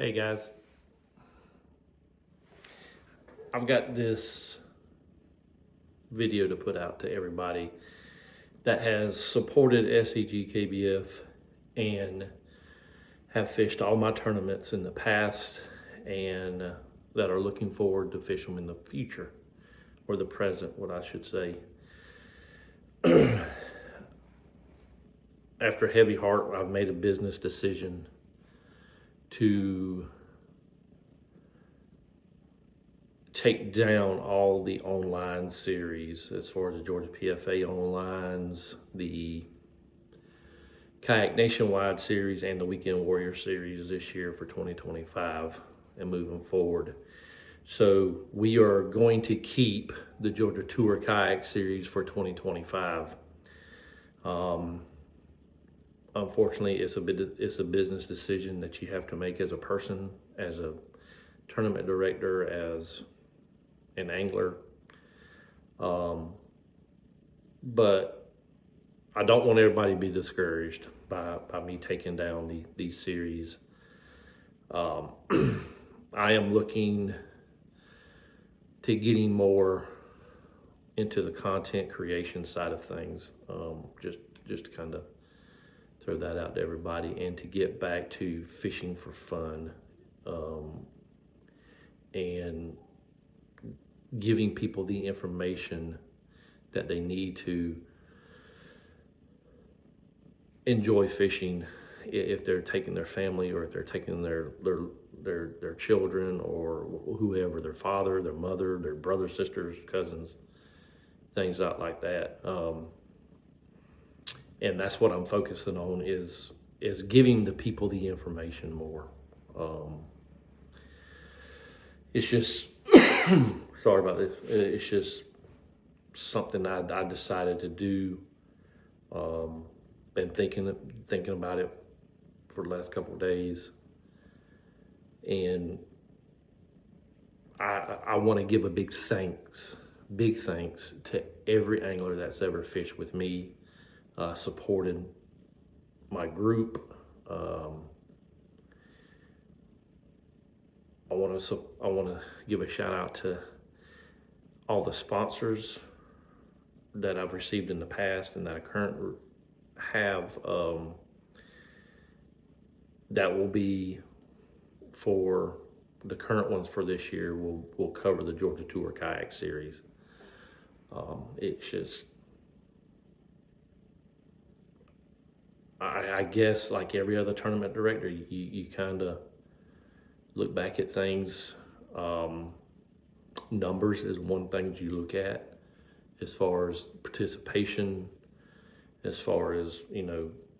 Hey guys, I've got this video to put out to everybody that has supported SEGKBF and have fished all my tournaments in the past and that are looking forward to fish them in the future, or the present, what I should say. After heavy heart, I've made a business decision to take down all the online series as far as the Georgia PFA onlines, the Kayak Nationwide series, and the Weekend Warrior series this year for 2025 and moving forward. So we are going to keep the Georgia Tour Kayak series for 2025. Unfortunately, it's a business decision that you have to make as a person, as a tournament director, as an angler. But I don't want everybody to be discouraged by me taking down these series. I am looking to getting more into the content creation side of things. Just to kind of throw that out to everybody, and to get back to fishing for fun, and giving people the information that they need to enjoy fishing, if they're taking their family, or if they're taking their children, or whoever, their father, their mother, their brothers, sisters, cousins, things out like that. And that's what I'm focusing on, is giving the people the information more. It's just, sorry about this. It's just something I decided to do. Been thinking about it for the last couple of days, and I want to give a big thanks to every angler that's ever fished with me, supported my group. I want to give a shout out to all the sponsors that I've received in the past and that I currently have, that will be for the current ones for this year. Will cover the Georgia Tour Kayak Series. It's just, I guess, like every other tournament director, you kind of look back at things. Numbers is one thing that you look at, as far as participation, as far as,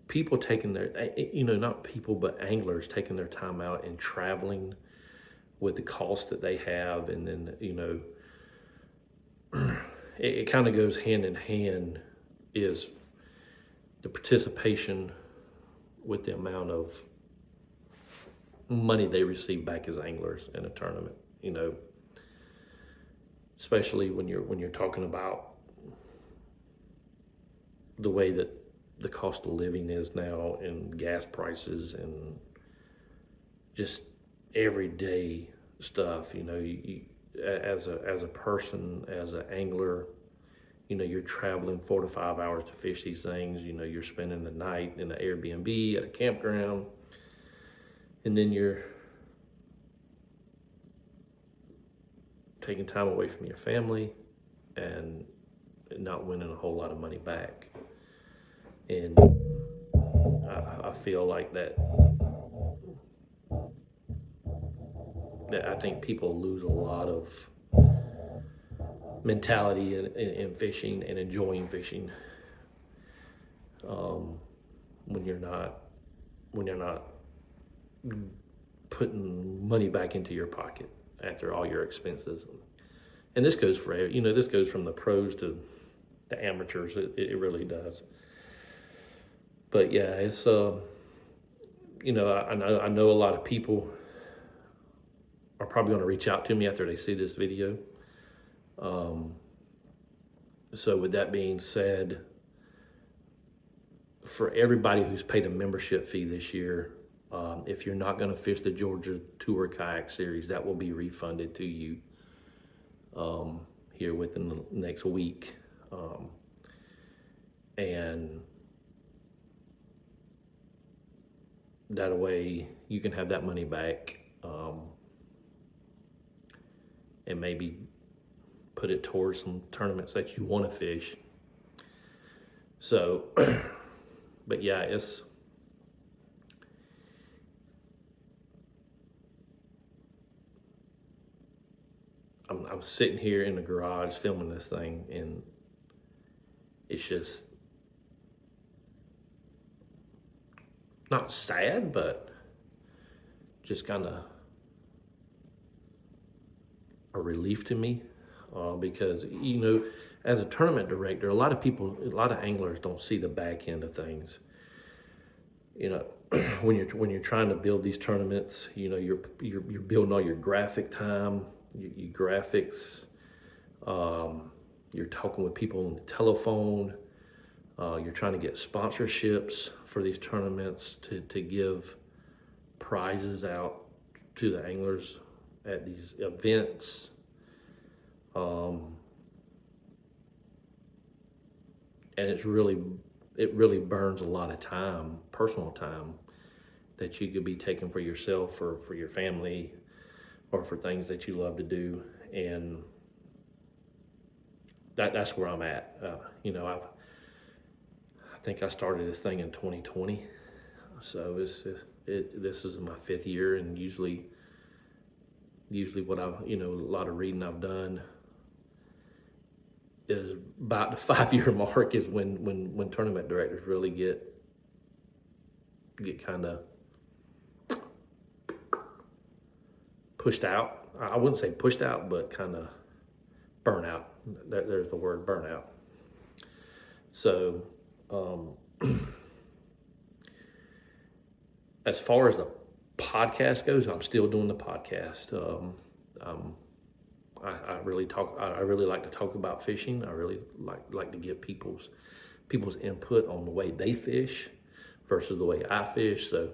people taking their, not people, but anglers taking their time out and traveling with the cost that they have. And then, it kind of goes hand in hand, is the participation with the amount of money they receive back as anglers in a tournament, especially when you're talking about the way that the cost of living is now, and gas prices, and just everyday stuff. You as a person, as an angler, you're traveling 4 to 5 hours to fish these things. You're spending the night in an Airbnb at a campground, and then you're taking time away from your family and not winning a whole lot of money back. And I feel like that I think people lose a lot of mentality in fishing and enjoying fishing, when you're not putting money back into your pocket after all your expenses. And this goes for, this goes from the pros to the amateurs. It really does. But yeah, it's, I know a lot of people are probably going to reach out to me after they see this video. So with that being said, for everybody who's paid a membership fee this year, If you're not going to fish the Georgia Tour Kayak Series, that will be refunded to you here within the next week. And that way you can have that money back and maybe put it towards some tournaments that you want to fish. So, but yeah, I'm sitting here in the garage filming this thing, and it's just not sad, but just kind of a relief to me, because, you know, as a tournament director, a lot of anglers don't see the back end of things. You know, when you're trying to build these tournaments, you know, you're building all your graphic time, your graphics. You're talking with people on the telephone. You're trying to get sponsorships for these tournaments to give prizes out to the anglers at these events. And it really burns a lot of time, personal time, that you could be taking for yourself or for your family or for things that you love to do. And that's where I'm at. You know, I think I started this thing in 2020. So this is my 5th year, and usually what a lot of reading I've done is about the 5-year mark is when tournament directors really get kind of pushed out. I wouldn't say pushed out, but kind of burn out. There's the word, burnout. So as far as the podcast goes, I'm still doing the podcast. I really like to talk about fishing. I really like to get people's input on the way they fish versus the way I fish. So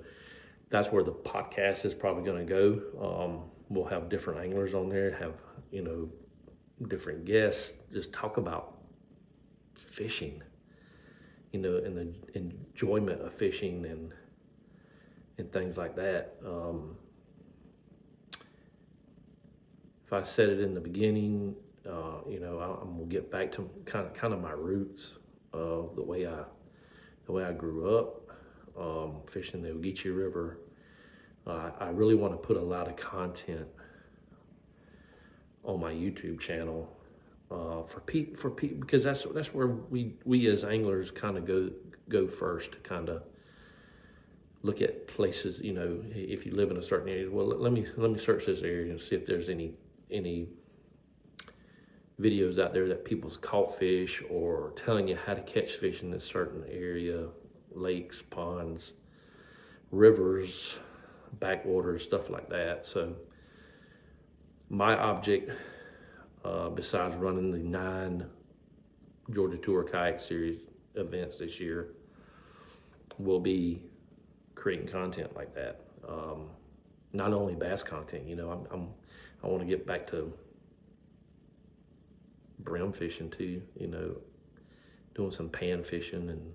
that's where the podcast is probably going to go. We'll have different anglers on there, have, you know, different guests, just talk about fishing, you know, and the enjoyment of fishing and things like that. If I said it in the beginning, you know, I'm gonna get back to kind of my roots of the way I grew up, fishing the Ogeechee River. I really want to put a lot of content on my YouTube channel for people, because that's where we as anglers kind of go first to kind of look at places. You know, if you live in a certain area, well, let me search this area and see if there's any videos out there that people's caught fish or telling you how to catch fish in this certain area, lakes, ponds, rivers, backwaters, stuff like that. So my object, besides running the 9 Georgia Tour Kayak Series events this year, will be creating content like that. Not only bass content, you know, I want to get back to brim fishing too, you know, doing some pan fishing and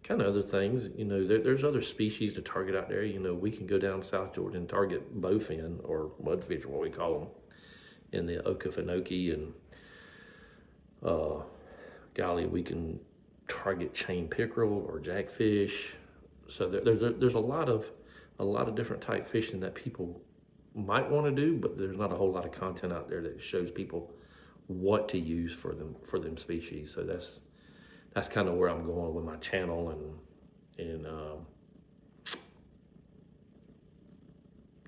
kind of other things. You know, there's other species to target out there. You know, we can go down South Georgia and target bowfin or mudfish, what we call them, in the Okefenokee, and golly, we can target chain pickerel or jackfish. So there's a lot of different type fishing that people might want to do, but there's not a whole lot of content out there that shows people what to use for them species. So that's kind of where I'm going with my channel, and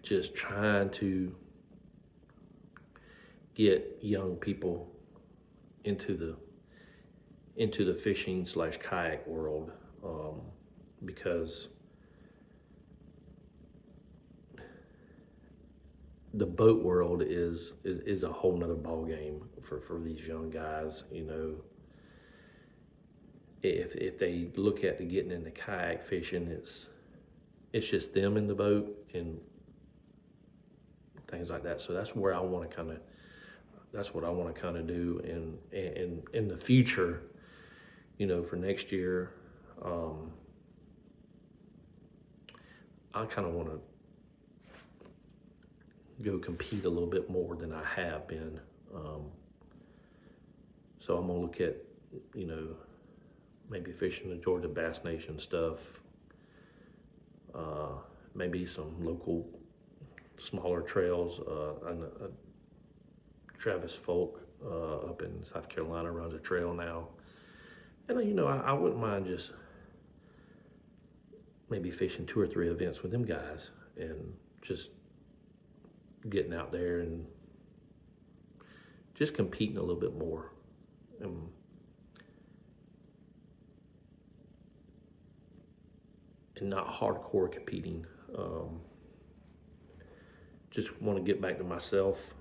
just trying to get young people into the fishing / kayak world, because the boat world is a whole nother ball game for these young guys. You know, if they look at getting into kayak fishing, it's just them in the boat and things like that. So that's where I want to kind of, that's what I want to kind of do in the future, you know, for next year. I kind of want to go compete a little bit more than I have been. So I'm gonna look at, you know, maybe fishing the Georgia Bass Nation stuff, maybe some local smaller trails. Travis Folk up in South Carolina runs a trail now. And, you know, I wouldn't mind just maybe fishing 2 or 3 events with them guys and just getting out there and just competing a little bit more. And not hardcore competing. Just want to get back to myself,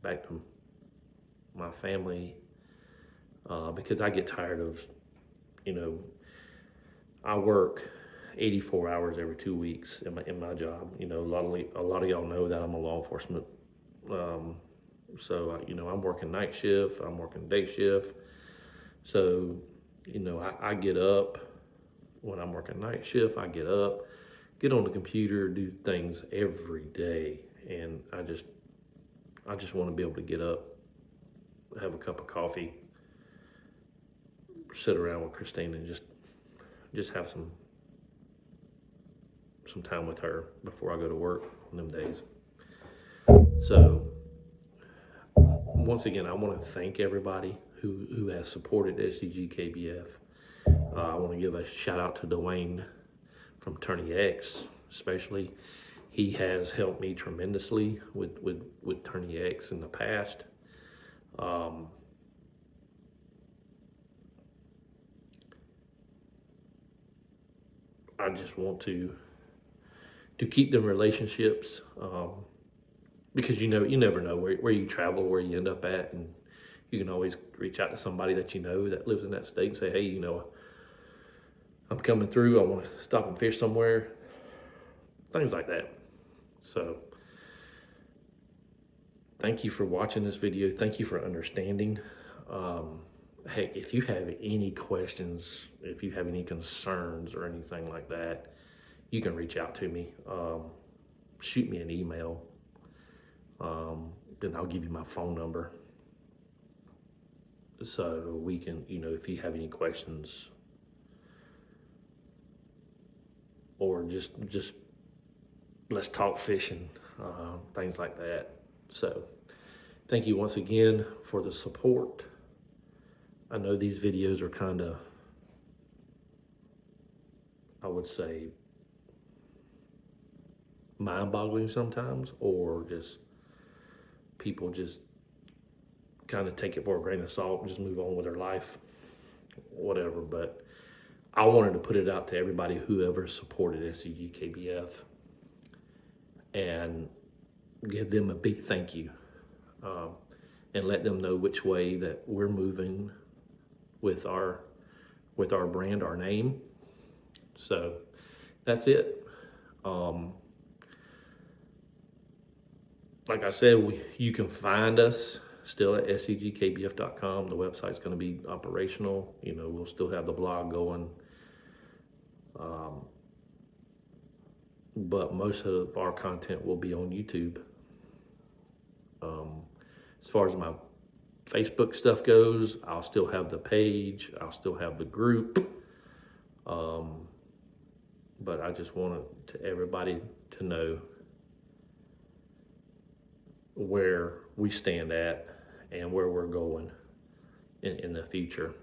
back to my family, because I get tired of, you know, I work 84 hours every 2 weeks in my job. You know, a lot of y'all know that I'm a law enforcement. So, you know, I'm working night shift, I'm working day shift. So, you know, I get up when I'm working night shift, I get up, get on the computer, do things every day. And I just want to be able to get up, have a cup of coffee, sit around with Christine and just have some time with her before I go to work on them days. So once again, I want to thank everybody who has supported SEGKBF. I want to give a shout out to Dwayne from Attorney X, especially. He has helped me tremendously with Attorney X in the past. I just want to keep them relationships, because you never know where you travel, where you end up at, and you can always reach out to somebody that you know that lives in that state and say, hey, you know, I'm coming through, I want to stop and fish somewhere, things like that. So thank you for watching this video. Thank you for understanding. Hey, if you have any questions, if you have any concerns or anything like that, you can reach out to me. Shoot me an email. Then I'll give you my phone number. So we can, you know, if you have any questions or just let's talk fishing, things like that. So thank you once again for the support. I know these videos are kind of, I would say, mind-boggling sometimes, or just people just kind of take it for a grain of salt and just move on with their life, whatever. But I wanted to put it out to everybody whoever supported SEGKBF and give them a big thank you, and let them know which way that we're moving with our brand, our name. So that's it. Like I said, you can find us still at segkbf.com. The website's going to be operational. You know, we'll still have the blog going. But most of our content will be on YouTube. As far as my Facebook stuff goes, I'll still have the page. I'll still have the group. But I just wanted everybody to know where we stand at and where we're going in the future.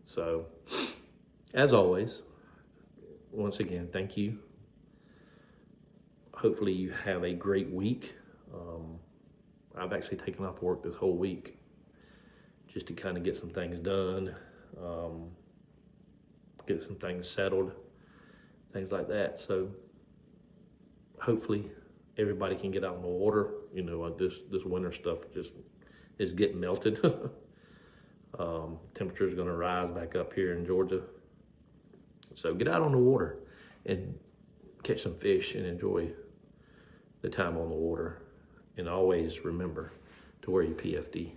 So, as always, once again, thank you. Hopefully you have a great week. I've actually taken off work this whole week just to kind of get some things done, get some things settled, things like that. So hopefully everybody can get out on the water. You know, this winter stuff just is getting melted. Temperature's going to rise back up here in Georgia. So get out on the water. and catch some fish and enjoy the time on the water. And always remember to wear your PFD.